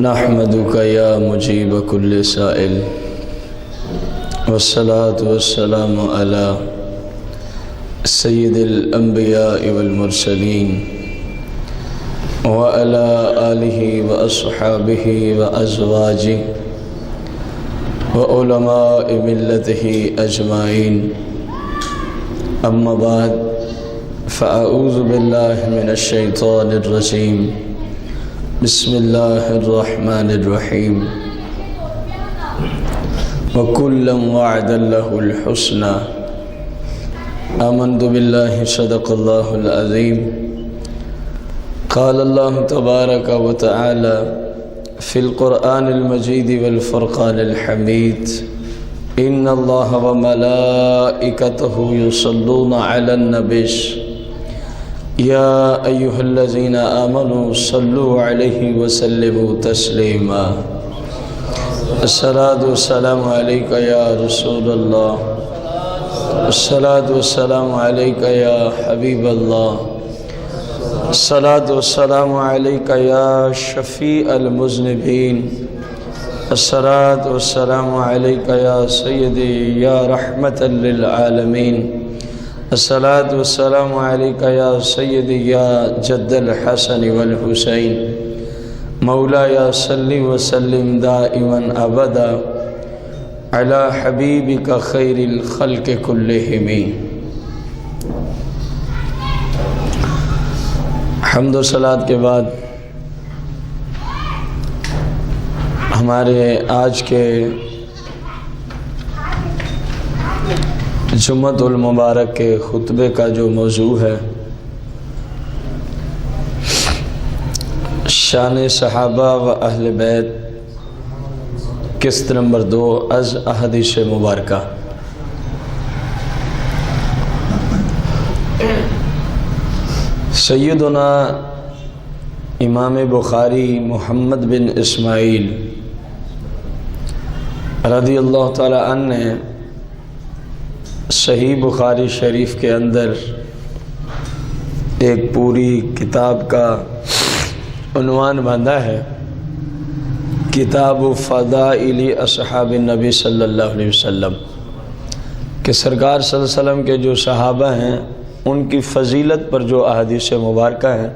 نحمدک یا مجیب کل سائل والصلاة والسلام علی سید الانبیاء والمرسلین وعلی آلہ واصحابہ وازواجہ وعلماء ملتہ اجمعین اما بعد فاعوذ باللہ من الشیطان الرجیم بسم اللہ الرحمن الرحیم وَكُلًّا وَعْدَ اللَّهُ الْحُسْنَى آمنت باللہ صدق اللہ العظیم قال اللہ تبارک وتعالی فی القرآن المجید والفرقان الحمید ان اللہ وملائکتہ یصلون علی النبی یا ایہا الذین آمنوا صلوا علیہ وسلموا تسلیما الصلاة والسلام علیکہ یا رسول اللہ الصلاة والسلام علیکہ یا حبیب اللہ الصلاة والسلام علیکہ یا شفیع المذنبین الصلاة والسلام علیکہ یا سیدی یا رحمت للعالمین الصلاة والسلام علیکہ یا سیدی یا جد الحسن والحسین مولاي صل وسلم دائما ابدا على حبيبك خير الخلق كلهم حمد و صلات کے بعد ہمارے آج کے جمعۃ المبارک کے خطبے کا جو موضوع ہے شان صحابہ و اہل بیت قسط نمبر 2 از احادیث مبارکہ۔ سیدنا امام بخاری محمد بن اسماعیل رضی اللہ تعالی عنہ نے صحیح بخاری شریف کے اندر ایک پوری کتاب کا عنوان باندھا ہے، کتاب فضائل اصحاب النبی صلی اللہ علیہ وسلم، کہ سرکار صلی اللہ علیہ وسلم کے جو صحابہ ہیں ان کی فضیلت پر جو احادیث مبارکہ ہیں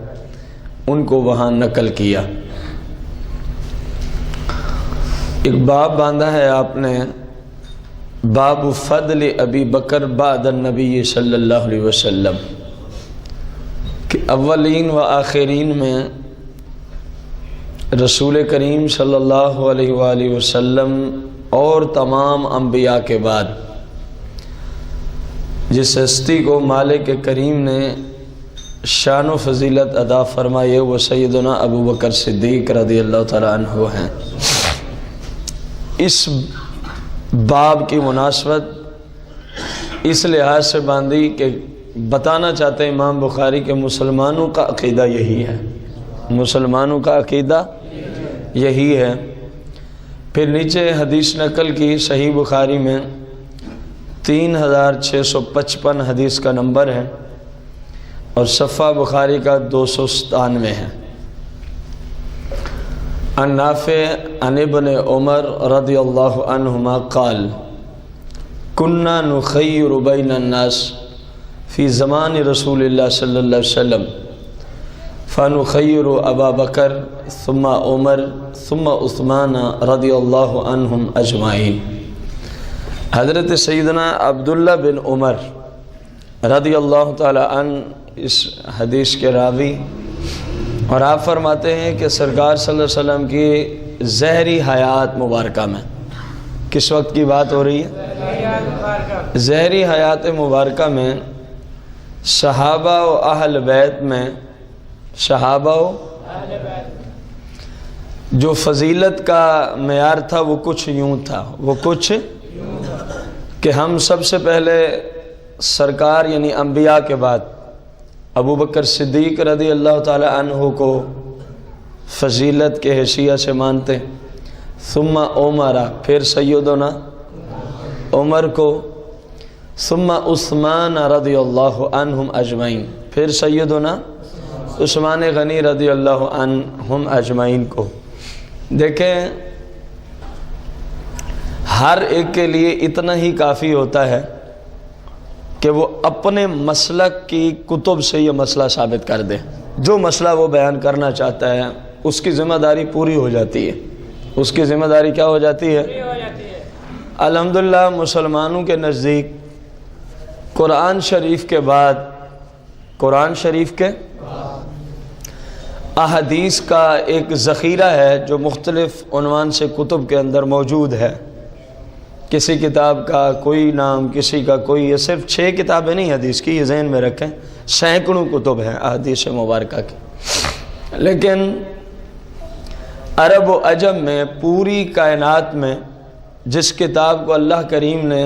ان کو وہاں نقل کیا۔ ایک باب باندھا ہے آپ نے، باب فضل ابی بکر بعد النبی صلی اللہ علیہ وسلم، کہ اولین و آخرین میں رسول کریم صلی اللہ علیہ وآلہ وسلم اور تمام انبیاء کے بعد جس ہستی کو مالک کریم نے شان و فضیلت عطا فرمائے وہ سیدنا ابو بکر صدیق رضی اللہ تعالیٰ عنہ ہیں۔ اس باب کی مناسبت اس لحاظ سے باندھی کہ بتانا چاہتے ہیں امام بخاری کہ مسلمانوں کا عقیدہ یہی ہے، مسلمانوں کا عقیدہ یہی ہے۔ پھر نیچے حدیث نقل کی صحیح بخاری میں 3655 حدیث کا نمبر ہے اور صفحہ بخاری کا 297 ہے۔ عن نافع عن ابن عمر رضی اللہ عنہما قال كنا نخیر بین الناس فی زمان رسول اللہ صلی اللہ علیہ وسلم فنخیر ابا بکر ثم عمر ثم عثمان رضی اللہ عنہم اجمعین۔ حضرت سیدنا عبداللہ بن عمر رضی اللہ تعالی عنہ اس حدیث کے راوی، اور آپ فرماتے ہیں کہ سرکار صلی اللہ علیہ وسلم کی ظہری حیات مبارکہ میں، کس وقت کی بات ہو رہی ہے؟ ظہری حیات مبارکہ میں صحابہ و اہل بیت میں، صحابہ و جو فضیلت کا معیار تھا وہ کچھ یوں تھا، کہ ہم سب سے پہلے سرکار یعنی انبیاء کے بعد ابو بکر صدیق رضی اللہ تعالی عنہ کو فضیلت کے حیثیت سے مانتے، ثم عمر، پھر سیدنا عمر کو، ثم عثمان رضی اللہ عنہم اجمعین، پھر سیدنا عثمان غنی رضی اللہ عنہم اجمعین کو، دیکھیں ہر ایک کے لیے اتنا ہی کافی ہوتا ہے کہ وہ اپنے مسلک کی کتب سے یہ مسئلہ ثابت کر دے. جو مسئلہ وہ بیان کرنا چاہتا ہے اس کی ذمہ داری پوری ہو جاتی ہے. اس کی ذمہ داری کیا ہو جاتی ہے؟ الحمدللہ مسلمانوں کے نزدیک قرآن شریف کے بعد احادیث کا ایک ذخیرہ ہے جو مختلف عنوان سے کتب کے اندر موجود ہے. کسی کتاب کا کوئی نام، کسی کا کوئی، یہ صرف 6 کتابیں نہیں حدیث کی، یہ ذہن میں رکھیں، سینکڑوں کتب ہیں احادیث مبارکہ کی. لیکن عرب و عجم میں پوری کائنات میں جس کتاب کو اللہ کریم نے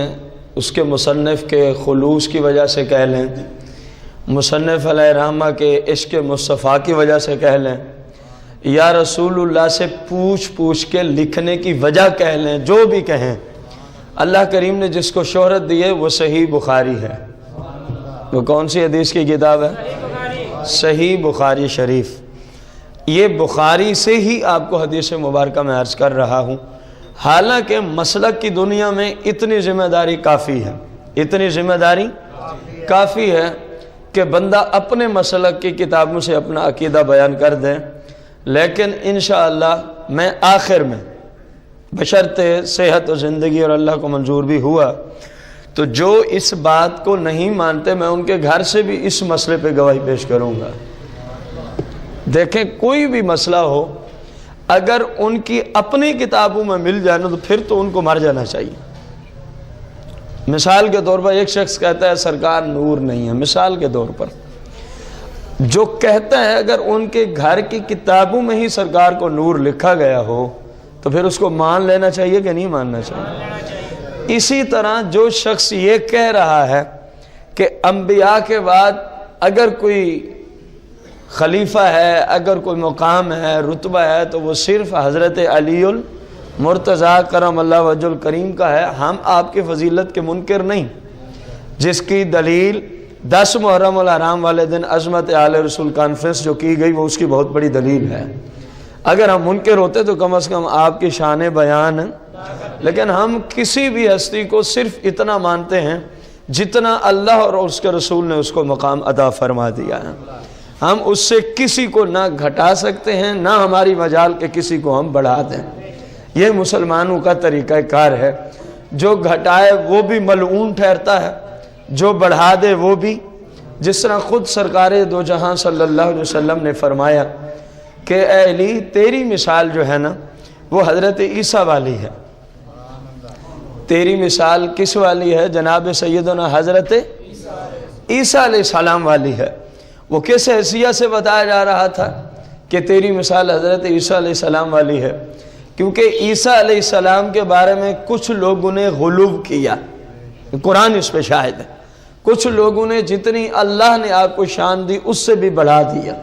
اس کے مصنف کے خلوص کی وجہ سے کہہ لیں، مصنف علیہ رحمہ کے عشق مصطفیٰ کی وجہ سے کہہ لیں، یا رسول اللہ سے پوچھ کے لکھنے کی وجہ کہہ لیں، جو بھی کہیں، اللہ کریم نے جس کو شہرت دی ہے وہ صحیح بخاری ہے. وہ کون سی حدیث کی کتاب ہے؟ صحیح بخاری شریف. یہ بخاری سے ہی آپ کو حدیث مبارکہ میں عرض کر رہا ہوں. حالانکہ مسلک کی دنیا میں اتنی ذمہ داری کافی ہے کہ بندہ اپنے مسلک کی کتابوں سے اپنا عقیدہ بیان کر دیں. لیکن انشاءاللہ میں آخر میں بشرط صحت و زندگی اور اللہ کو منظور بھی ہوا تو جو اس بات کو نہیں مانتے میں ان کے گھر سے بھی اس مسئلے پہ گواہی پیش کروں گا. دیکھیں کوئی بھی مسئلہ ہو اگر ان کی اپنی کتابوں میں مل جائے نا تو پھر تو ان کو مر جانا چاہیے. مثال کے طور پر ایک شخص کہتا ہے سرکار نور نہیں ہے، مثال کے طور پر جو کہتا ہے اگر ان کے گھر کی کتابوں میں ہی سرکار کو نور لکھا گیا ہو تو پھر اس کو مان لینا چاہیے کہ نہیں ماننا چاہیے. اسی طرح جو شخص یہ کہہ رہا ہے کہ انبیاء کے بعد اگر کوئی خلیفہ ہے، اگر کوئی مقام ہے، رتبہ ہے تو وہ صرف حضرت علی المرتضیٰ کرم اللہ وجہ الکریم کا ہے. ہم آپ کی فضیلت کے منکر نہیں. جس کی دلیل 10 محرم الحرام والے دن عظمت آل رسول کانفرنس جو کی گئی وہ اس کی بہت بڑی دلیل ہے. اگر ہم منکر ہوتے تو کم از کم آپ کی شان بیان، لیکن ہم کسی بھی ہستی کو صرف اتنا مانتے ہیں جتنا اللہ اور اس کے رسول نے اس کو مقام عطا فرما دیا ہے. ہم اس سے کسی کو نہ گھٹا سکتے ہیں نہ ہماری مجال کے کسی کو ہم بڑھا دیں. یہ مسلمانوں کا طریقہ کار ہے. جو گھٹائے وہ بھی ملعون ٹھہرتا ہے، جو بڑھا دے وہ بھی. جس طرح خود سرکار دو جہاں صلی اللہ علیہ وسلم نے فرمایا کہ اے علی تیری مثال جو ہے نا وہ حضرت عیسیٰ والی ہے. تیری مثال کس والی ہے؟ جناب سیدنا حضرت عیسیٰ علیہ السلام والی ہے. وہ کس حیثیت سے بتایا جا رہا تھا کہ تیری مثال حضرت عیسیٰ علیہ السلام والی ہے؟ کیونکہ عیسیٰ علیہ السلام کے بارے میں کچھ لوگوں نے غلو کیا. قرآن اس پہ شاہد ہے. کچھ لوگوں نے جتنی اللہ نے آپ کو شان دی اس سے بھی بڑھا دیا،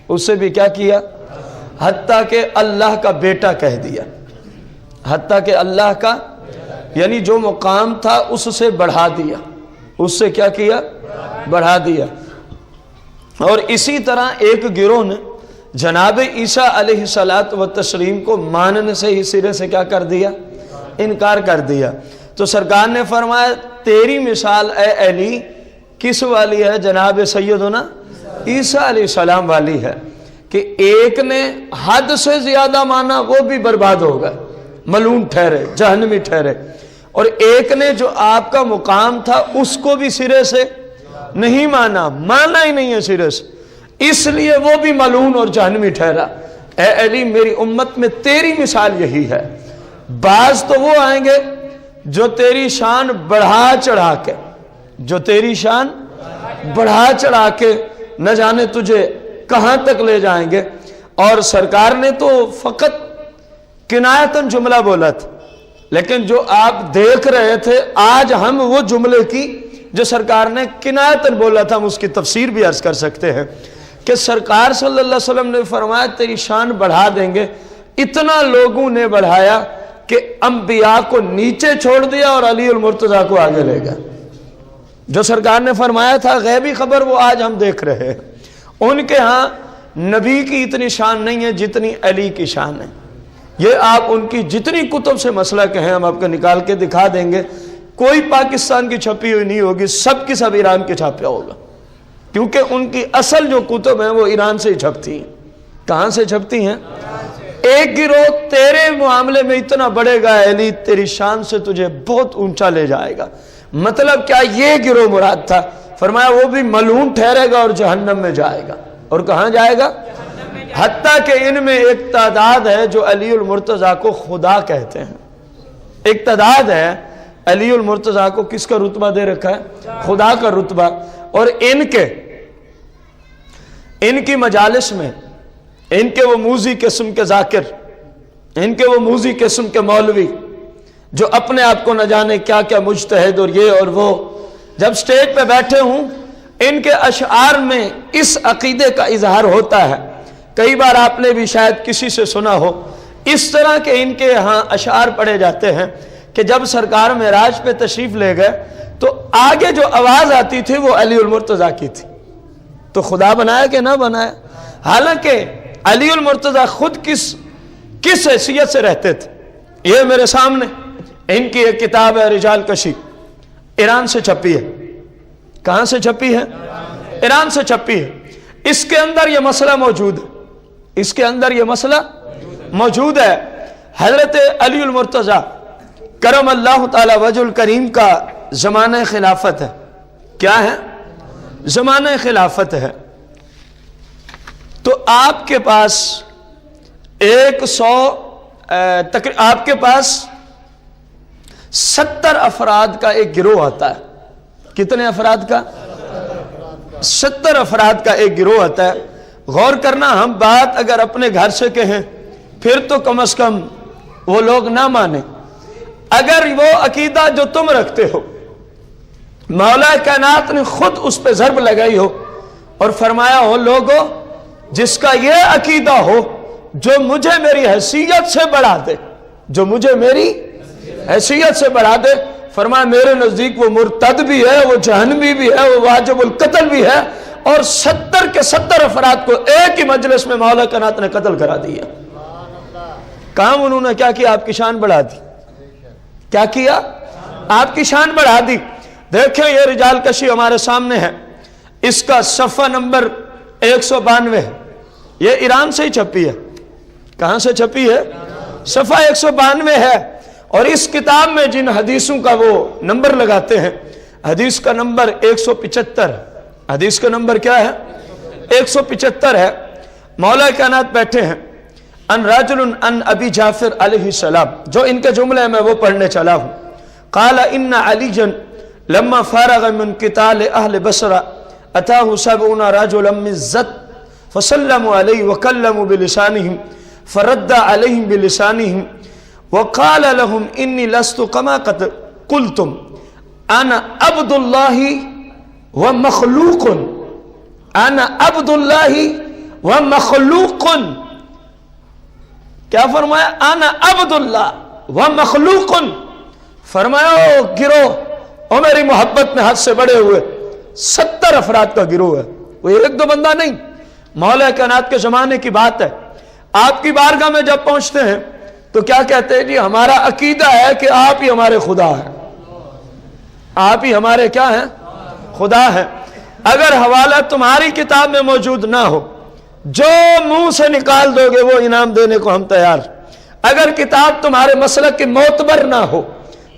اس سے بھی کیا کیا؟ حتیٰ کہ اللہ کا بیٹا کہہ دیا. حتیٰ کہ اللہ کا یعنی جو مقام تھا اس سے بڑھا دیا. اس سے کیا کیا؟ بڑھا دیا. اور اسی طرح ایک گروہ نے جناب عیسیٰ علیہ الصلاۃ والتسلیم کو ماننے سے ہی سرے سے کیا کر دیا؟ انکار کر دیا. تو سرکار نے فرمایا تیری مثال اے علی کس والی ہے؟ جناب سیدنا عیسیٰ علیہ السلام والی ہے کہ ایک نے حد سے زیادہ مانا وہ بھی برباد ہوگا، ملعون ٹھہرے، جہنمی ٹھہرے. اور ایک نے جو آپ کا مقام تھا اس کو بھی سرے سے نہیں مانا ہی نہیں ہے سرے سے، اس لیے وہ بھی ملعون اور جہنمی ٹھہرا. اے علی میری امت میں تیری مثال یہی ہے. بعض تو وہ آئیں گے جو تیری شان بڑھا چڑھا کے نہ جانے تجھے کہاں تک لے جائیں گے. اور سرکار نے تو فقط کنایتاً جملہ بولا تھا، لیکن جو آپ دیکھ رہے تھے آج ہم وہ جملے کی جو سرکار نے کنایتاً بولا تھا ہم اس کی تفسیر بھی عرض کر سکتے ہیں کہ سرکار صلی اللہ علیہ وسلم نے فرمایا تیری شان بڑھا دیں گے. اتنا لوگوں نے بڑھایا کہ انبیاء کو نیچے چھوڑ دیا اور علی المرتضیٰ کو آگے لے گیا. جو سرکار نے فرمایا تھا غیبی خبر وہ آج ہم دیکھ رہے ہیں. ان کے ہاں نبی کی اتنی شان نہیں ہے جتنی علی کی شان ہے. یہ آپ ان کی جتنی کتب سے مسئلہ کہیں ہم آپ کو نکال کے دکھا دیں گے، کوئی پاکستان کی چھپی ہوئی نہیں ہوگی، سب کی سب ایران کے چھاپیا ہوگا، کیونکہ ان کی اصل جو کتب ہیں وہ ایران سے ہی چھپتی ہیں۔ کہاں سے چھپتی ہیں؟ ایک گروہ تیرے معاملے میں اتنا بڑھے گا علی، تیری شان سے تجھے بہت اونچا لے جائے گا۔ مطلب کیا یہ گروہ مراد تھا؟ فرمایا وہ بھی ملعون ٹھہرے گا اور جہنم میں جائے گا۔ اور کہاں جائے گا؟ حتیٰ کہ ان میں ایک تعداد ہے جو علی المرتضیٰ کو خدا کہتے ہیں۔ ایک تعداد ہے علی المرتضیٰ کو کس کا رتبہ دے رکھا ہے؟ خدا کا رتبہ۔ اور ان کی مجالس میں ان کے وہ موذی قسم کے ذاکر، ان کے وہ موذی قسم کے مولوی جو اپنے آپ کو نہ جانے کیا کیا مجتہد اور یہ اور وہ، جب سٹیج پہ بیٹھے ہوں ان کے اشعار میں اس عقیدے کا اظہار ہوتا ہے۔ کئی بار آپ نے بھی شاید کسی سے سنا ہو، اس طرح کے ان کے ہاں اشعار پڑھے جاتے ہیں کہ جب سرکار معراج پہ تشریف لے گئے تو آگے جو آواز آتی تھی وہ علی المرتضیٰ کی تھی۔ تو خدا بنایا کہ نہ بنایا؟ حالانکہ علی المرتضیٰ خود کس حیثیت سے رہتے تھے؟ یہ میرے سامنے ان کی ایک کتاب ہے رجال کشی، ایران سے چھپی ہے۔ کہاں سے چھپی ہے؟ ایران سے چھپی ہے۔ اس کے اندر یہ مسئلہ موجود ہے، اس کے اندر یہ مسئلہ موجود ہے۔ حضرت علی المرتضیٰ کرم اللہ تعالی وجہ الکریم کا زمانہ خلافت ہے۔ کیا ہے؟ زمانہ خلافت ہے۔ تو آپ کے پاس آپ کے پاس 70 افراد کا ایک گروہ آتا ہے۔ کتنے افراد کا؟ 70 افراد کا ایک گروہ آتا ہے۔ غور کرنا، ہم بات اگر اپنے گھر سے کہیں پھر تو کم از کم وہ لوگ نہ مانیں۔ اگر وہ عقیدہ جو تم رکھتے ہو مولا کائنات نے خود اس پہ ضرب لگائی ہو اور فرمایا ہو لوگو جس کا یہ عقیدہ ہو جو مجھے میری حیثیت سے بڑھا دے، جو مجھے میری حیثیت سے بڑھا دے، فرمایا میرے نزدیک وہ مرتد بھی ہے، وہ جہنمی بھی ہے، وہ واجب القتل بھی ہے۔ اور 70 کے 70 افراد کو ایک ہی مجلس میں مولا کائنات نے قتل کرا دیا۔ کام انہوں نے کیا کیا؟ آپ کی شان بڑھا دی۔ کیا کیا؟ آپ کی شان بڑھا دی۔ دیکھیں یہ رجال کشی ہمارے سامنے ہے، اس کا صفحہ نمبر 192 ہے۔ یہ ایران سے ہی چھپی ہے۔ کہاں سے چھپی ہے؟ صفحہ 192 ہے۔ اور اس کتاب میں جن حدیثوں کا وہ نمبر لگاتے ہیں، حدیث کا نمبر 175 ہے۔ حدیث کا نمبر کیا ہے؟ 175 ہے۔ مولا کائنات بیٹھے ہیں، ان رجل ان ابی جعفر علیہ السلام، جو ان کے جملے میں وہ پڑھنے چلا ہوں۔ قال ان علیجا لما فارغ من قتال اہل بصرہ اتاه 70 رجلا من الزت فسلموا علیہ وکلموا بلسانہم فرد علیہم بلسانہم وقال لهم انی لست کما قد قلتم انا عبد اللہ ومخلوق، انا عبد اللہ ومخلوق۔ کیا فرمایا؟ انا عبد اللہ ومخلوق۔ فرمایا او گروہ، او میری محبت میں حد سے بڑے ہوئے 70 افراد کا گروہ ہے، وہ ایک دو بندہ نہیں۔ مولا کائنات کے زمانے کی بات ہے۔ آپ کی بارگاہ میں جب پہنچتے ہیں تو کیا کہتے ہیں؟ جی ہمارا عقیدہ ہے کہ آپ ہی ہمارے خدا ہیں، آپ ہی ہمارے کیا ہیں؟ خدا ہے۔ اگر حوالہ تمہاری کتاب میں موجود نہ ہو، جو منہ سے نکال دو گے وہ انعام دینے کو ہم تیار۔ اگر کتاب تمہارے مسلک کی معتبر نہ ہو،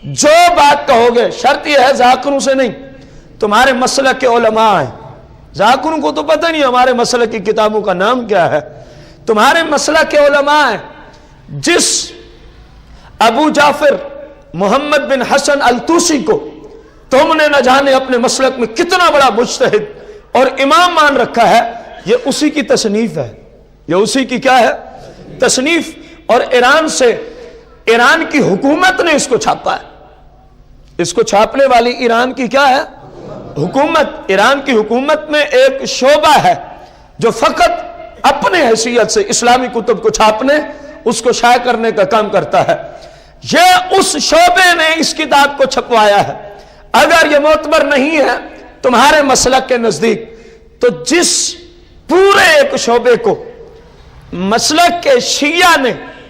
جو بات کہو گے، شرط یہ ہے ذاکروں سے نہیں، تمہارے مسلک کے علماء ہیں۔ ذاکروں کو تو پتہ نہیں ہمارے مسلک کی کتابوں کا نام کیا ہے، تمہارے مسلک کے علماء ہیں۔ جس ابو جعفر محمد بن حسن الطوسی کو تم نے نہ جانے اپنے مسلک میں کتنا بڑا مجتہد اور امام مان رکھا ہے، یہ اسی کی تصنیف ہے، یہ اسی کی کیا ہے؟ تصنیف۔ اور ایران کی حکومت نے اس کو چھاپا ہے۔ اس کو چھاپنے والی ایران کی کیا ہے؟ حکومت۔ ایران کی حکومت میں ایک شعبہ ہے جو فقط اپنے حیثیت سے اسلامی کتب کو چھاپنے، اس کو شائع کرنے کا کام کرتا ہے۔ یہ اس شعبے نے اس کتاب کو چھپوایا ہے۔ اگر یہ معتبر نہیں ہے تمہارے مسلک کے نزدیک، تو جس پورے ایک شعبے کو مسلک کے شیعہ نے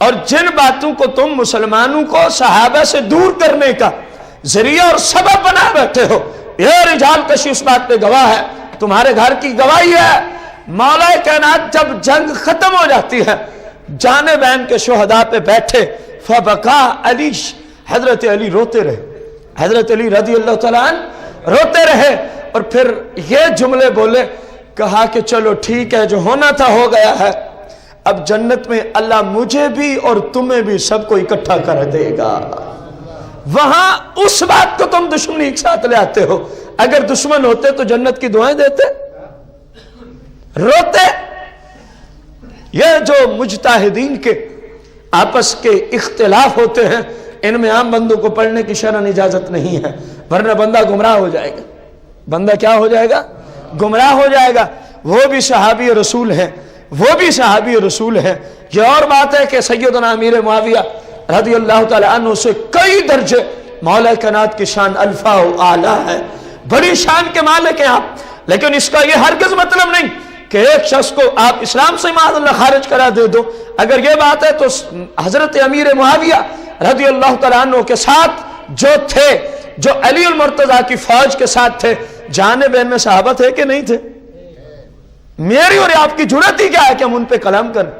اور جن باتوں کو تم مسلمانوں کو صحابہ سے دور کرنے کا ذریعہ اور سبب بنا بیٹھے ہو، یہ رجال کشی اس بات پہ گواہ ہے، تمہارے گھر کی گواہی ہے۔ مولا کائنات جب جنگ ختم ہو جاتی ہے، جانبین کے شہداء پہ بیٹھے، فبکا علی، حضرت علی روتے رہے، حضرت علی رضی اللہ تعالیٰ عنہ روتے رہے، اور پھر یہ جملے بولے، کہا کہ چلو ٹھیک ہے، جو ہونا تھا ہو گیا ہے، اب جنت میں اللہ مجھے بھی اور تمہیں بھی سب کو اکٹھا کر دے گا۔ وہاں اس بات کو تم دشمنی ایک ساتھ لے آتے ہو، اگر دشمن ہوتے تو جنت کی دعائیں دیتے، روتے۔ یہ جو مجتہدین کے آپس کے اختلاف ہوتے ہیں، ان میں عام بندوں کو پڑھنے کی شرعاً اجازت نہیں ہے، ورنہ بندہ گمراہ ہو جائے گا۔ بندہ کیا ہو جائے گا؟ گمراہ ہو جائے گا۔ وہ بھی صحابی رسول ہیں، وہ بھی صحابی رسول ہیں۔ یہ اور بات ہے کہ سیدنا امیر معاویہ رضی اللہ تعالی عنہ سے کئی درجے مولا کائنات کی شان الفا و اعلیٰ ہے، بڑی شان کے مالک ہیں آپ، لیکن اس کا یہ ہرگز مطلب نہیں کہ ایک شخص کو آپ اسلام سے معاذ اللہ خارج کرا دے دو۔ اگر یہ بات ہے تو حضرت امیر معاویہ رضی اللہ تعالیٰ عنہ کے ساتھ جو تھے، جو علی المرتضیٰ کی فوج کے ساتھ تھے، جانبین میں صحابہ تھے کہ نہیں تھے؟ میری اور آپ کی جرأت ہی کیا ہے کہ ہم ان پہ کلام کریں؟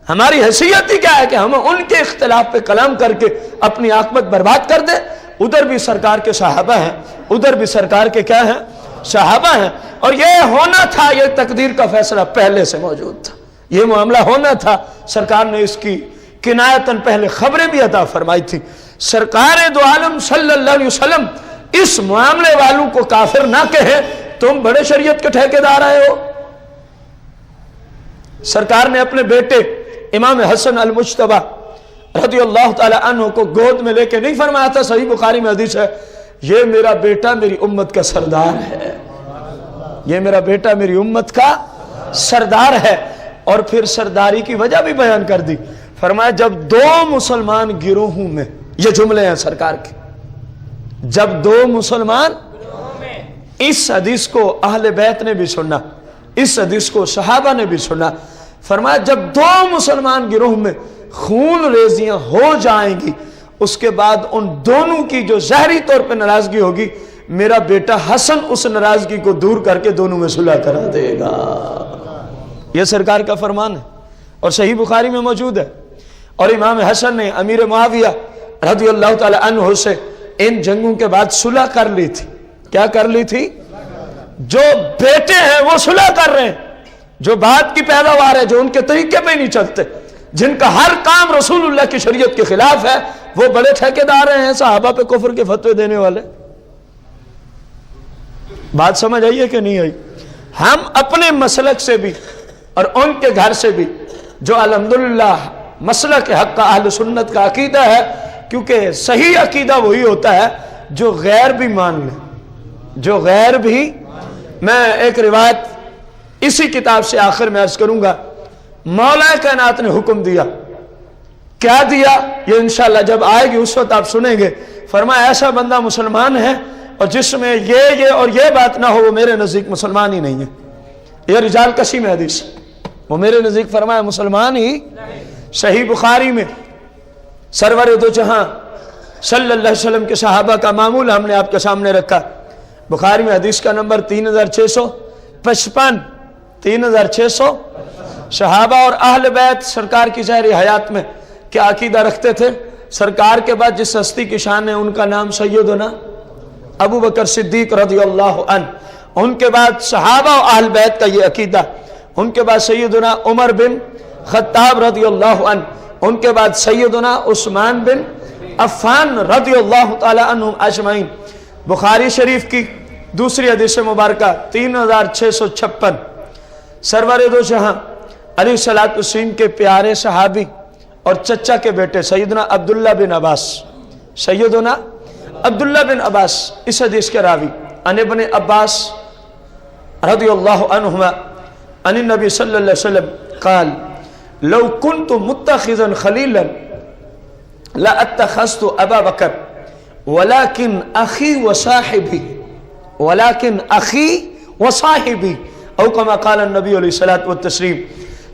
ہماری حیثیت ہی کیا ہے کہ ہم ان کے اختلاف پہ کلام کر کے اپنی عاقبت برباد کر دیں؟ ادھر بھی سرکار کے صحابہ ہیں، ادھر بھی سرکار کے کیا ہیں؟ صحابہ ہیں، اور یہ ہونا تھا، یہ تقدیر کا فیصلہ پہلے سے موجود تھا، یہ معاملہ ہونا تھا۔ سرکار نے اس کی کنایتاً پہلے خبریں بھی عطا فرمائی تھی۔ سرکار دو عالم صلی اللہ علیہ وسلم اس معاملے والوں کو کافر نہ کہے، تم بڑے شریعت کے ٹھیکیدار آئے ہو۔ سرکار نے اپنے بیٹے امام حسن المجتبی رضی اللہ تعالی عنہ کو گود میں لے کے نہیں فرمایا تھا، صحیح بخاری میں حدیث ہے، یہ میرا بیٹا میری امت کا سردار ہے، یہ میرا بیٹا میری امت کا سردار ہے۔ اور پھر سرداری کی وجہ بھی بیان کر دی، فرمایا جب دو مسلمان گروہوں میں، یہ جملے ہیں سرکار کے، جب دو مسلمان، اس حدیث کو اہل بیت نے بھی سنا، اس حدیث کو صحابہ نے بھی سنا، فرمایا جب دو مسلمان گروہ میں خون ریزیاں ہو جائیں گی، اس کے بعد ان دونوں کی جو ظاہری طور پہ ناراضگی ہوگی، میرا بیٹا حسن اس ناراضگی کو دور کر کے دونوں میں صلح کرا دے گا۔ یہ سرکار کا فرمان ہے اور صحیح بخاری میں موجود ہے۔ اور امام حسن نے امیر معاویہ رضی اللہ تعالی عنہ سے ان جنگوں کے بعد صلح کر لی تھی۔ کیا کر لی تھی؟ جو بیٹے ہیں وہ صلح کر رہے ہیں، جو بات کی پیداوار ہے، جو ان کے طریقے پہ نہیں چلتے، جن کا ہر کام رسول اللہ کی شریعت کے خلاف ہے، وہ بڑے ٹھیکیدار ہیں صحابہ پہ کفر کے فتوے دینے والے۔ بات سمجھ آئی ہے کہ نہیں آئی؟ ہم اپنے مسلک سے بھی اور ان کے گھر سے بھی، جو الحمدللہ مسلک حق کا اہل سنت کا عقیدہ ہے، کیونکہ صحیح عقیدہ وہی ہوتا ہے جو غیر بھی مان لے، جو غیر بھی۔ میں ایک روایت اسی کتاب سے آخر میں عرض کروں گا، مولا کائنات نے حکم دیا، کیا دیا یہ انشاءاللہ جب آئے گی اس وقت آپ سنیں گے۔ فرمایا ایسا بندہ مسلمان ہے اور جس میں یہ اور یہ بات نہ ہو، وہ میرے نزدیک مسلمان ہی نہیں ہے۔ یہ رجال کشی میں حدیث، وہ میرے نزدیک فرمایا مسلمان ہی۔ صحیح بخاری میں سرور دو جہاں صلی اللہ علیہ وسلم کے صحابہ کا معمول ہم نے آپ کے سامنے رکھا۔ بخاری میں حدیث کا نمبر 3655، 3600۔ صحابہ اور اہل بیت سرکار کی ظاہری حیات میں کیا عقیدہ رکھتے تھے؟ سرکار کے بعد جس ہستی کی شان ہے ان کا نام سیدنا ابو بکر صدیق رضی اللہ عنہ، ان کے بعد صحابہ و اہل بیت کا یہ عقیدہ، ان کے بعد سیدنا عمر بن خطاب رضی اللہ عنہ، ان کے بعد سیدنا عثمان بن عفان رضی اللہ تعالی عنہم اجمعین۔ بخاری شریف کی دوسری حدیث مبارکہ 3656، سرور دو جہاں علیہ الصلوۃ والسلام کے پیارے صحابی اور چچا کے بیٹے سیدنا عبداللہ بن عباس، سیدنا عبداللہ بن عباس اس حدیث کے راوی، عن ابن عباس رضی اللہ عنہما عن النبی صلی اللہ علیہ وسلم قال لو كنت متخذا خلیلا لاتخذت ابا بکر ولكن اخی وصاحبی، ولكن اخی وصاحبی، او کما قال النبی علیہ الصلوۃ والتسلیم۔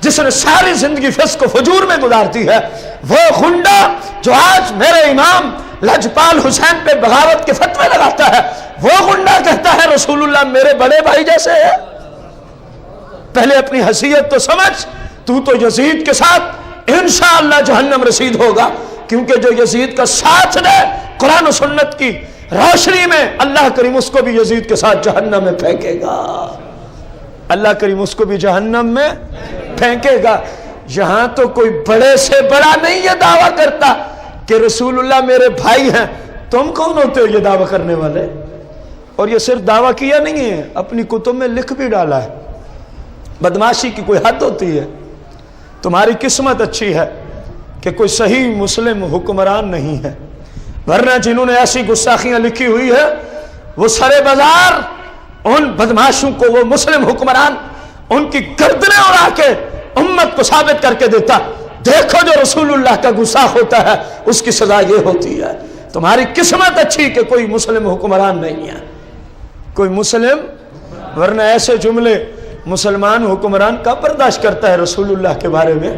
جس نے ساری زندگی فسق و فجور میں گزارتی ہے، وہ گنڈا جو آج میرے امام لجپال حسین پہ بغاوت کے فتوے لگاتا ہے، وہ گنڈا کہتا ہے رسول اللہ میرے بڑے بھائی جیسے ہے۔ پہلے اپنی حیثیت تو سمجھ، تو یزید کے ساتھ انشاءاللہ جہنم رسید ہوگا، کیونکہ جو یزید کا ساتھ دے قرآن و سنت کی روشنی میں، اللہ کریم اس کو بھی یزید کے ساتھ جہنم میں پھینکے گا، اللہ کریم اس کو بھی جہنم میں پھینکے گا۔ یہاں تو کوئی بڑے سے بڑا نہیں یہ دعویٰ کرتا کہ رسول اللہ میرے بھائی ہیں، تم کون ہوتے ہو یہ دعویٰ کرنے والے؟ اور یہ صرف دعویٰ کیا نہیں ہے، اپنی کتب میں لکھ بھی ڈالا ہے۔ بدماشی کی کوئی حد ہوتی ہے؟ تمہاری قسمت اچھی ہے کہ کوئی صحیح مسلم حکمران نہیں ہے، ورنہ جنہوں نے ایسی گستاخیاں لکھی ہوئی ہے وہ سرے بازار ان بدماشوں کو وہ مسلم حکمران ان کی گردنیں اڑا کے امت کو ثابت کر کے دیتا، دیکھو جو رسول اللہ کا گستاخ ہوتا ہے اس کی سزا یہ ہوتی ہے۔ تمہاری قسمت اچھی کہ کوئی مسلم حکمران نہیں ہے، کوئی مسلم، ورنہ ایسے جملے مسلمان حکمران کب برداشت کرتا ہے رسول اللہ کے بارے میں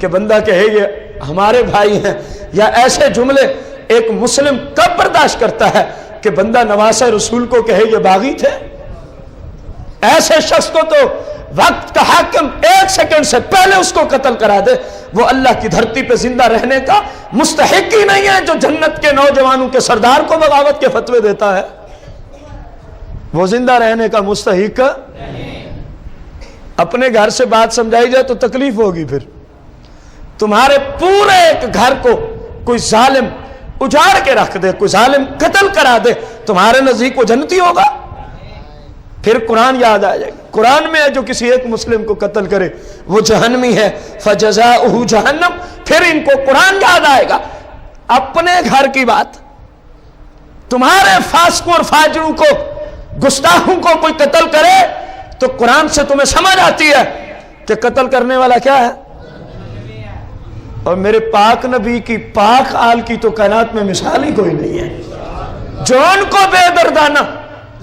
کہ بندہ کہے یہ ہمارے بھائی ہیں، یا ایسے جملے ایک مسلم کب برداشت کرتا ہے کہ بندہ نواسہ رسول کو کہے یہ باغی تھے؟ ایسے شخص کو تو وقت کا حاکم ایک سیکنڈ سے پہلے اس کو قتل کرا دے، وہ اللہ کی دھرتی پہ زندہ رہنے کا مستحق ہی نہیں ہے جو جنت کے نوجوانوں کے سردار کو بغاوت کے فتوے دیتا ہے، وہ زندہ رہنے کا مستحق۔ اپنے گھر سے بات سمجھائی جائے تو تکلیف ہوگی، پھر تمہارے پورے ایک گھر کو کوئی ظالم اجاڑ کے رکھ دے، کوئی ظالم قتل کرا دے، تمہارے نزدیک وہ جنتی ہوگا؟ پھر قرآن یاد آ جائے گا، قرآن میں ہے جو کسی ایک مسلم کو قتل کرے وہ جہنمی ہے، فجزاؤہ جہنم۔ پھر ان کو قرآن یاد آئے گا، اپنے گھر کی بات، تمہارے فاسقوں اور فاجروں کو، گستاخوں کو کوئی قتل کرے تو قرآن سے تمہیں سمجھ آتی ہے کہ قتل کرنے والا کیا ہے۔ اور میرے پاک نبی کی پاک آل کی تو کائنات میں مثال ہی کوئی نہیں ہے، جو ان کو بے دردانہ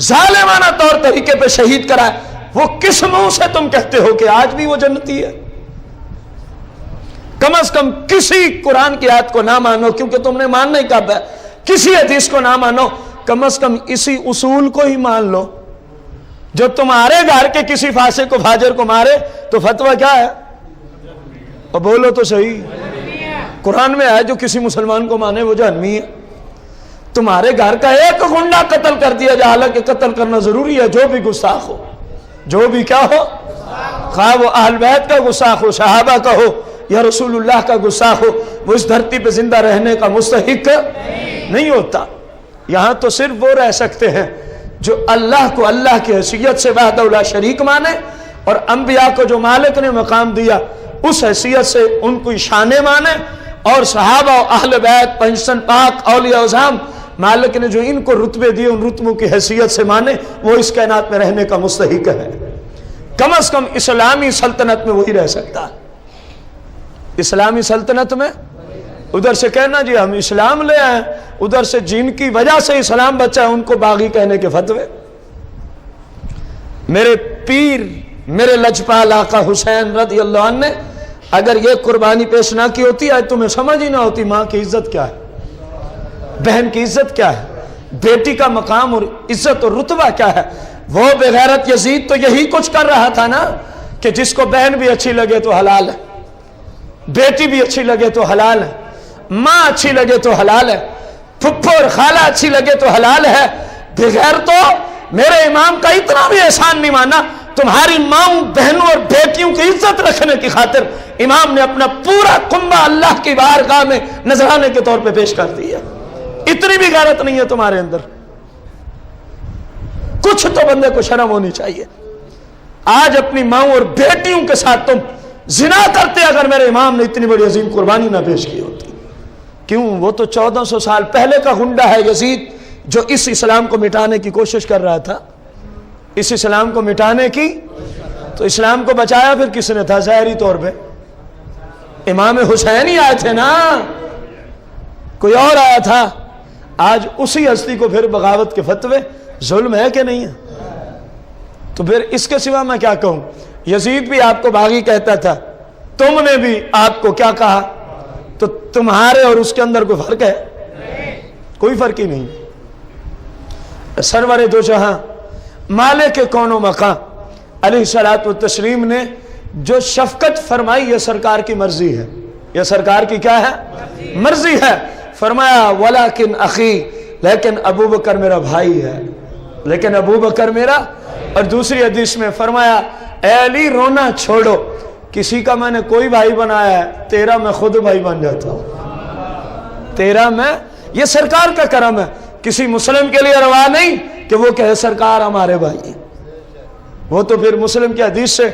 ظالمانہ طور طریقے پہ شہید کرائے، وہ کس منہ سے تم کہتے ہو کہ آج بھی وہ جنتی ہے؟ کم از کم کسی قرآن کی آیت کو نہ مانو، کیونکہ تم نے ماننا ہی کب ہے، کسی حدیث کو نہ مانو، کم از کم اسی اصول کو ہی مان لو۔ جو تمہارے گھر کے کسی فاسق کو فاجر کو مارے تو فتویٰ کیا ہے؟ اور بولو تو صحیح، قرآن میں ہے جو کسی مسلمان کو مانے وہ جہنمی ہے۔ تمہارے گھر کا ایک گنڈا قتل کر دیا جائے، حالانکہ قتل کرنا ضروری ہے، جو بھی گستاخ ہو، جو بھی کیا ہو، خواہ وہ اہل بیت کا گستاخ ہو، صحابہ کا ہو یا رسول اللہ کا گستاخ ہو، وہ اس دھرتی پہ زندہ رہنے کا مستحق نہیں ہوتا۔ یہاں تو صرف وہ رہ سکتے ہیں جو اللہ کو اللہ کی حیثیت سے وحدہ لا شریک مانے، اور انبیاء کو جو مالک نے مقام دیا اس حیثیت سے ان کو شان مانے، اور صحابہ و اہل بیت، پنجتن پاک، اولیاء اعظام، مالک نے جو ان کو رتبے دیے ان رتبوں کی حیثیت سے مانے، وہ اس کائنات میں رہنے کا مستحق ہے۔ کم از کم اسلامی سلطنت میں وہی رہ سکتا ہے۔ اسلامی سلطنت میں ادھر سے کہنا جی ہم اسلام لے آئے، ادھر سے جن کی وجہ سے اسلام بچا ہے ان کو باغی کہنے کے فتوے۔ میرے پیر، میرے لجپال آقا حسین رضی اللہ عنہ نے اگر یہ قربانی پیش نہ کی ہوتی آج تمہیں سمجھ ہی نہ ہوتی ماں کی عزت کیا ہے، بہن کی عزت کیا ہے، بیٹی کا مقام اور عزت اور رتبہ کیا ہے۔ وہ بغیرت یزید تو یہی کچھ کر رہا تھا نا کہ جس کو بہن بھی اچھی لگے تو حلال ہے، بیٹی بھی اچھی لگے تو حلال ہے، ماں اچھی لگے تو حلال ہے، پھپھو اور خالہ اچھی لگے تو حلال ہے۔ بغیر تو میرے امام کا اتنا بھی احسان نہیں مانا، تمہاری ماؤں، بہنوں اور بیٹیوں کی عزت رکھنے کی خاطر امام نے اپنا پورا کنبہ اللہ کی بارگاہ میں نذرانے کے طور پہ پیش کر دیا۔ اتنی بھی غیرت نہیں ہے تمہارے اندر، کچھ تو بندے کو شرم ہونی چاہیے۔ آج اپنی ماؤں اور بیٹیوں کے ساتھ تم زنا کرتے اگر میرے امام نے اتنی بڑی عظیم قربانی نہ پیش کی ہوتی۔ کیوں؟ وہ تو 1400 سال پہلے کا گنڈا ہے یزید، جو اس اسلام کو مٹانے کی کوشش کر رہا تھا، اس اسلام کو مٹانے کی۔ تو اسلام کو بچایا پھر کس نے تھا؟ ظاہری طور پہ امام حسین ہی آئے تھے نا، کوئی اور آیا تھا؟ آج اسی ہستی کو پھر بغاوت کے فتوے، ظلم ہے کہ نہیں ہے؟ تو پھر اس کے سوا میں کیا کہوں؟ یزید بھی آپ کو باغی کہتا تھا، تم نے بھی آپ کو کیا کہا؟ تو تمہارے اور اس کے اندر کوئی فرق ہے؟ کوئی فرق ہی نہیں۔ سرور دو جہاں مالک کون و مقام علیہ الصلوۃ والتسلیم نے جو شفقت فرمائی، یہ سرکار کی مرضی ہے، یہ سرکار کی کیا ہے؟ مرضی ہے۔ فرمایا ولیکن اخی، لیکن ابو بکر میرا بھائی ہے، لیکن ابو بکر میرا۔ اور دوسری حدیث میں فرمایا اے علی رونا چھوڑو، کسی کا میں نے کوئی بھائی بنایا ہے، تیرا میں خود بھائی بن جاتا ہوں، تیرا میں۔ یہ سرکار کا کرم ہے، کسی مسلم کے لیے روا نہیں کہ وہ کہے سرکار ہمارے بھائی ہیں۔ وہ تو پھر مسلم کی حدیث سے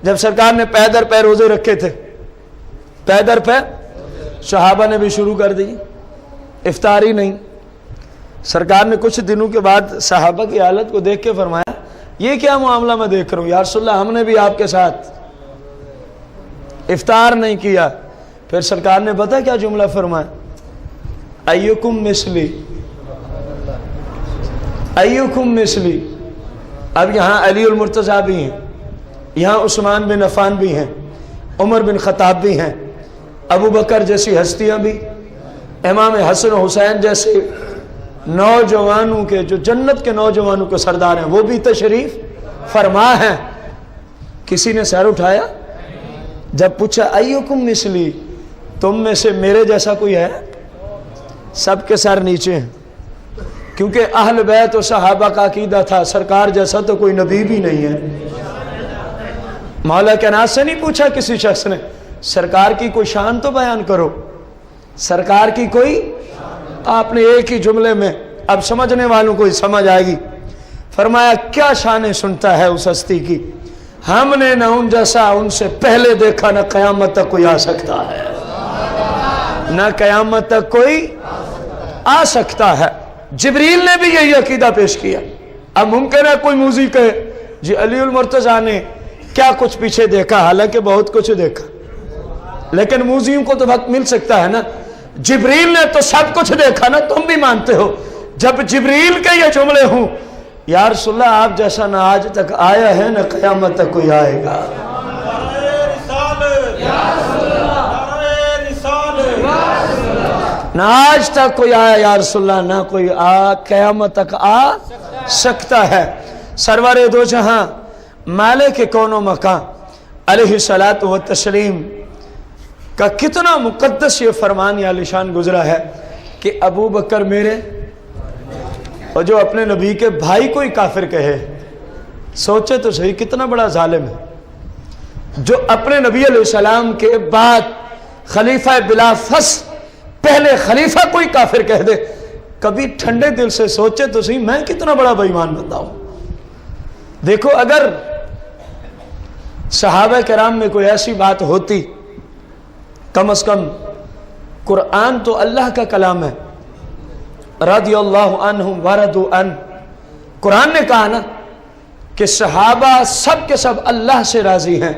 جب سرکار نے پے در پے روزے رکھے تھے، پے در پے، صحابہ نے بھی شروع کر دی، افطاری نہیں۔ سرکار نے کچھ دنوں کے بعد صحابہ کی حالت کو دیکھ کے فرمایا یہ کیا معاملہ میں دیکھ رہا ہوں یا رسول اللہ، ہم نے بھی آپ کے ساتھ افطار نہیں کیا۔ پھر سرکار نے پتہ کیا جملہ فرمایا؟ ایکم مثلی، ایکم مثلی۔ اب یہاں علی المرتضیٰ بھی ہیں، یہاں عثمان بن عفان بھی ہیں، عمر بن خطاب بھی ہیں، ابو بکر جیسی ہستیاں بھی، امام حسن و حسین جیسے نوجوانوں کے، جو جنت کے نوجوانوں کے سردار ہیں، وہ بھی تشریف فرما ہیں۔ کسی نے سر اٹھایا؟ جب پوچھا ایکم مثلی، تم میں سے میرے جیسا کوئی ہے؟ سب کے سر نیچے ہیں، کیونکہ اہل بیت و صحابہ کا عقیدہ تھا سرکار جیسا تو کوئی نبی بھی نہیں ہے۔ مولا کائنات سے نہیں پوچھا کسی شخص نے سرکار کی کوئی شان تو بیان کرو، سرکار کی کوئی، آپ نے ایک ہی جملے میں، اب سمجھنے والوں کو ہی سمجھ آئے گی۔ فرمایا کیا شانیں سنتا ہے اس ہستی کی، ہم نے نہ ان جیسا ان سے پہلے دیکھا، نہ قیامت تک کوئی آ سکتا ہے، نہ قیامت تک کوئی آ سکتا ہے۔ جبریل نے بھی یہی عقیدہ پیش کیا۔ اب ممکن ہے کوئی موذی کہے جی علی المرتضیٰ نے کیا کچھ پیچھے دیکھا، حالانکہ بہت کچھ دیکھا، لیکن موذیوں کو تو وقت مل سکتا ہے نا۔ جبریل نے تو سب کچھ دیکھا نا، تم بھی مانتے ہو۔ جب جبریل کے یہ جملے ہوں یا رسول اللہ آپ جیسا نہ آج تک آیا ہے نہ قیامت تک کوئی آئے گا، نہ آج تک کوئی آیا یا رسول اللہ، نہ کوئی قیامت تک آ سکتا ہے۔ سرور دو جہاں مالک کون و مکان علیہ الصلوۃ والتسلیم کا کتنا مقدس یہ فرمان یا عالیشان گزرا ہے کہ ابو بکر میرے، اور جو اپنے نبی کے بھائی کو ہی کافر کہے، سوچے تو صحیح کتنا بڑا ظالم ہے۔ جو اپنے نبی علیہ السلام کے بعد خلیفہ بلا فصل پہلے خلیفہ کوئی کافر کہہ دے، کبھی ٹھنڈے دل سے سوچے تو صحیح میں کتنا بڑا بے ایمان بندہ ہوں۔ دیکھو اگر صحابہ کرام میں کوئی ایسی بات ہوتی، کم از کم قرآن تو اللہ کا کلام ہے، رضی اللہ عنہم ورضوا عنہ، قرآن نے کہا نا کہ صحابہ سب کے سب اللہ سے راضی ہیں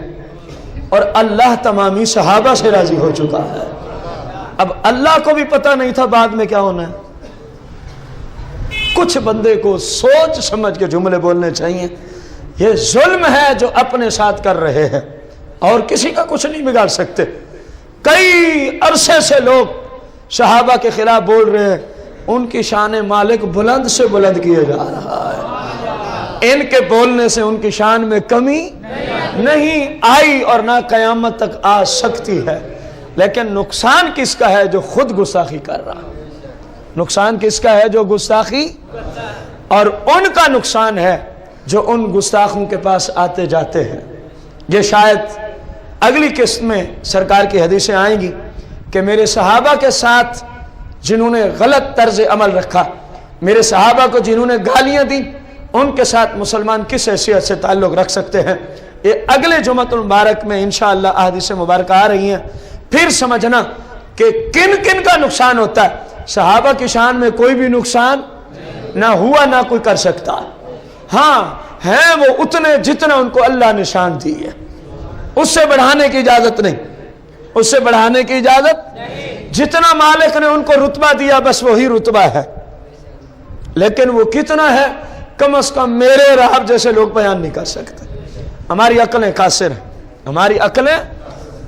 اور اللہ تمامی صحابہ سے راضی ہو چکا ہے۔ اب اللہ کو بھی پتہ نہیں تھا بعد میں کیا ہونا ہے۔ کچھ بندے کو سوچ سمجھ کے جملے بولنے چاہیے۔ یہ ظلم ہے جو اپنے ساتھ کر رہے ہیں اور کسی کا کچھ نہیں بگاڑ سکتے۔ کئی عرصے سے لوگ صحابہ کے خلاف بول رہے ہیں، ان کی شان مالک بلند سے بلند کیا جا رہا ہے، ان کے بولنے سے ان کی شان میں کمی نہیں آئی اور نہ قیامت تک آ سکتی ہے۔ لیکن نقصان کس کا ہے؟ جو خود گستاخی کر رہا، نقصان کس کا ہے؟ جو گستاخی، اور ان کا نقصان ہے جو ان گستاخوں کے پاس آتے جاتے ہیں۔ یہ شاید اگلی قسط میں سرکار کی حدیثیں آئیں گی کہ میرے صحابہ کے ساتھ جنہوں نے غلط طرز عمل رکھا، میرے صحابہ کو جنہوں نے گالیاں دی، ان کے ساتھ مسلمان کس حیثیت سے تعلق رکھ سکتے ہیں۔ یہ اگلے جمعۃ المبارک میں انشاءاللہ احادیث مبارکہ آ رہی ہیں، پھر سمجھنا کہ کن کن کا نقصان ہوتا ہے۔ صحابہ کی شان میں کوئی بھی نقصان نہ ہوا، نہ کوئی کر سکتا۔ ہاں ہیں وہ اتنے جتنا ان کو اللہ نے شان دی ہے، اس سے بڑھانے کی اجازت نہیں، اس سے بڑھانے کی اجازت نہیں۔ جتنا مالک نے ان کو رتبہ دیا بس وہی رتبہ ہے، لیکن وہ کتنا ہے کم از کم میرے اور آپ جیسے لوگ بیان نہیں کر سکتے۔ ہماری عقلیں قاصر ہیں، ہماری عقلیں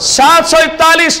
741।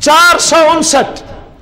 459,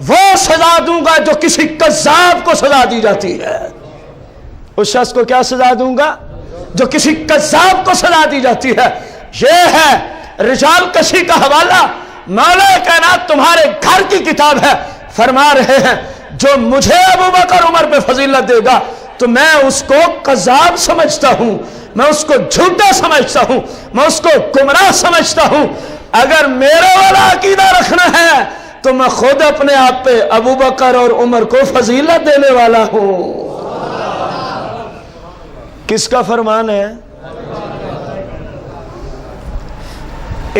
وہ سزا دوں گا جو کسی کذاب کو سزا دی جاتی ہے. اس شخص کو کیا سزا دوں گا؟ جو کسی کذاب کو سزا دی جاتی ہے. یہ ہے رجال کشی کا حوالہ. مولا کائنات تمہارے گھر کی کتاب ہے. فرما رہے ہیں جو مجھے ابو بکر عمر پہ فضیلت دے گا تو میں اس کو کذاب سمجھتا ہوں, میں اس کو جھوٹا سمجھتا ہوں, میں اس کو گمراہ سمجھتا ہوں. اگر میرے والا عقیدہ رکھنا ہے تو میں خود اپنے آپ پہ ابو بکر اور عمر کو فضیلت دینے والا ہوں. کس کا فرمان ہے؟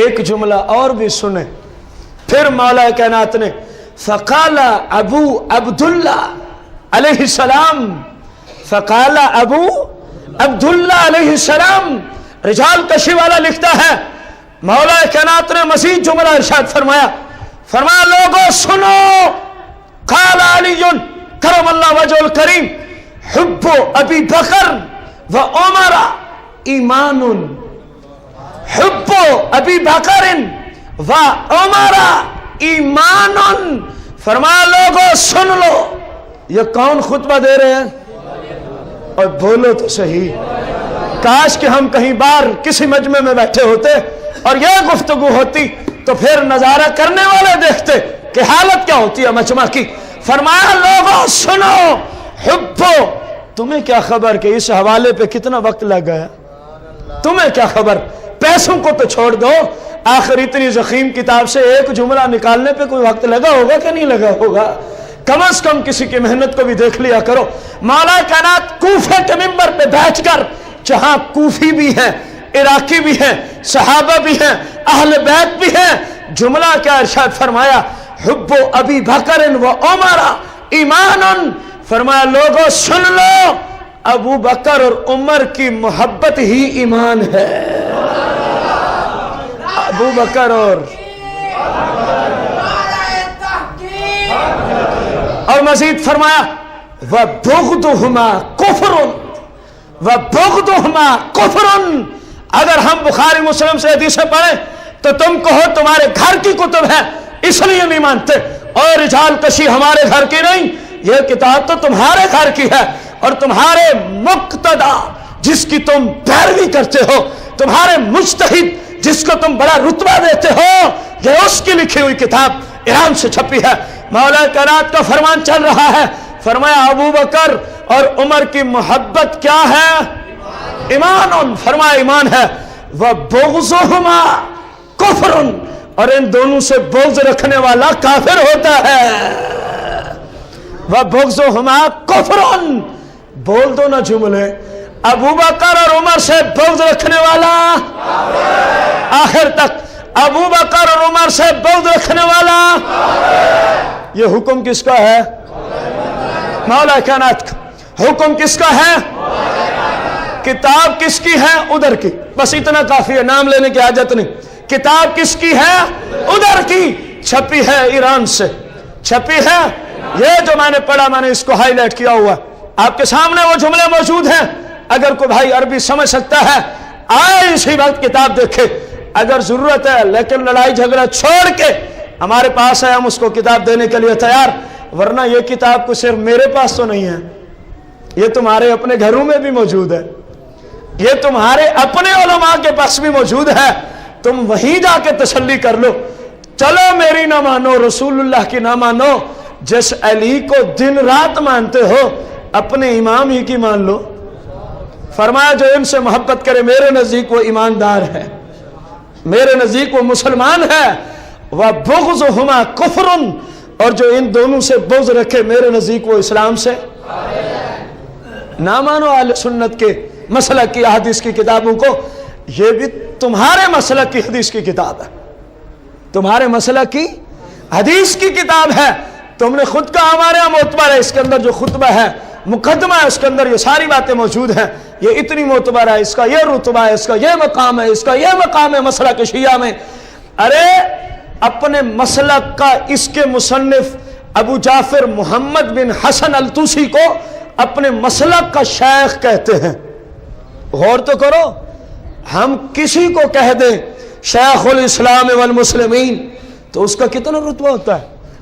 ایک جملہ اور بھی سنیں. پھر مولا کائنات نے فقال ابو عبداللہ علیہ السلام, فقال ابو عبداللہ علیہ السلام, رجال کشی والا لکھتا ہے مولا کائنات نے مزید جملہ ارشاد فرمایا, فرمایا لوگوں سنو, قال علی کرم اللہ وجہ الکریم حب ابی بکر و عمر ایمان, حب ابی بکر و عمر ایمان. فرمایا لوگوں سن لو. یہ کون خطبہ دے رہے ہیں؟ اور بولو تو صحیح. کاش کہ ہم کہیں بار کسی مجمع میں بیٹھے ہوتے اور یہ گفتگو ہوتی تو پھر نظارہ کرنے والے دیکھتے کہ حالت کیا ہوتی ہے مجمع کی. فرمایا لوگوں سنو, حبو. تمہیں کیا خبر کہ اس حوالے پہ کتنا وقت لگ گیا؟ تمہیں کیا خبر؟ پیسوں کو تو چھوڑ دو, آخر اتنی ضخیم کتاب سے ایک جملہ نکالنے پہ کوئی وقت لگا ہوگا کہ نہیں لگا ہوگا؟ کم از کم کسی کی محنت کو بھی دیکھ لیا کرو. مولا کائنات کوفے کے منبر پہ بیٹھ کر, جہاں کوفی بھی ہیں, عراقی بھی ہیں, صحابہ بھی ہیں, اہل بیت بھی ہیں, جملہ کیا ارشاد فرمایا, حب ابی بکر و عمر ایمان. فرمایا لوگوں سن لو, ابو بکر اور عمر کی محبت ہی ایمان ہے. ابو بکر اور مزید فرمایا وَبُغْضُهُمَا كُفْرٌ وَبُغْضُهُمَا كُفْرٌ. اگر ہم بخاری مسلم سے حدیثیں پڑھیں تو تم کہو تمہارے گھر کی کتب ہے اس لیے نہیں مانتے, اور رجال کشی ہمارے گھر کی نہیں, یہ کتاب تو تمہارے گھر کی ہے, اور تمہارے مقتدا جس کی تم پیروی کرتے ہو, تمہارے مجتہد جس کو تم بڑا رتبہ دیتے ہو, یہ اس کی لکھی ہوئی کتاب ایران سے چھپی ہے. مولا کائنات کا فرمان چل رہا ہے. فرمایا ابو بکر اور عمر کی محبت کیا ہے؟ ایمان. فرمایا ایمان ہے. وَبُغْضُهُمَا كُفْرٌ, اور ان دونوں سے بغض رکھنے والا کافر ہوتا ہے. وَبُغْضُهُمَا كُفْرٌ. بول دو نا جملے, ابو بکر اور عمر سے بغض رکھنے والا آخر تک, ابو بکر اور عمر سے بغض رکھنے والا. یہ حکم کس کا ہے؟ مولا کائنات کا. حکم کس کا ہے؟ کتاب کس کی ہے؟ ادھر کی. بس اتنا کافی ہے, نام لینے کی حاجت نہیں. کتاب کس کی ہے؟ ادھر کی. چھپی ہے ایران سے, چھپی ہے. یہ جو میں نے پڑھا میں نے اس کو ہائی لائٹ کیا ہوا, آپ کے سامنے وہ جملے موجود ہیں. اگر کوئی بھائی عربی سمجھ سکتا ہے آئے اسی وقت کتاب دیکھے, اگر ضرورت ہے, لیکن لڑائی جھگڑا چھوڑ کے ہمارے پاس ہے, ہم اس کو کتاب دینے کے لیے تیار. ورنہ یہ کتاب کو صرف میرے پاس تو نہیں ہے, یہ تمہارے اپنے گھروں میں بھی موجود ہے, یہ تمہارے اپنے علماء کے پاس بھی موجود ہے. تم وہیں جا کے تسلی کر لو. چلو میری نہ مانو, رسول اللہ کی نہ مانو, جس علی کو دن رات مانتے ہو اپنے امام ہی کی مان لو. فرمایا جو ان سے محبت کرے میرے نزدیک وہ ایماندار ہے, میرے نزدیک وہ مسلمان ہے. وَبُغْضُهُمَا كُفْرٌ, اور جو ان دونوں سے بغض رکھے میرے نزدیک وہ اسلام سے. نہ مانو اہل سنت کے مسلک کی حدیث کی کتابوں کو, یہ بھی تمہارے مسلک کی حدیث کی کتاب ہے, تمہارے مسلک کی حدیث کی کتاب ہے. تم نے خود کا ہمارے یہاں معتبر ہے, اس کے اندر جو خطبہ ہے مقدمہ ہے اس کے اندر یہ ساری باتیں موجود ہیں. یہ اتنی معتبر ہے, اس کا یہ رتبہ ہے, اس کا یہ مقام ہے, اس کا یہ مقام ہے مسلک شیعہ میں. ارے اپنے مسلک کا اس کے مصنف ابو جعفر محمد بن حسن الطوسی کو اپنے مسلک کا شیخ کہتے ہیں. غور تو کرو, ہم کسی کو کہہ دیں شیخ الاسلام والمسلمین تو اس کا کتنا رتبہ ہوتا ہے.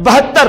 72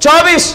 24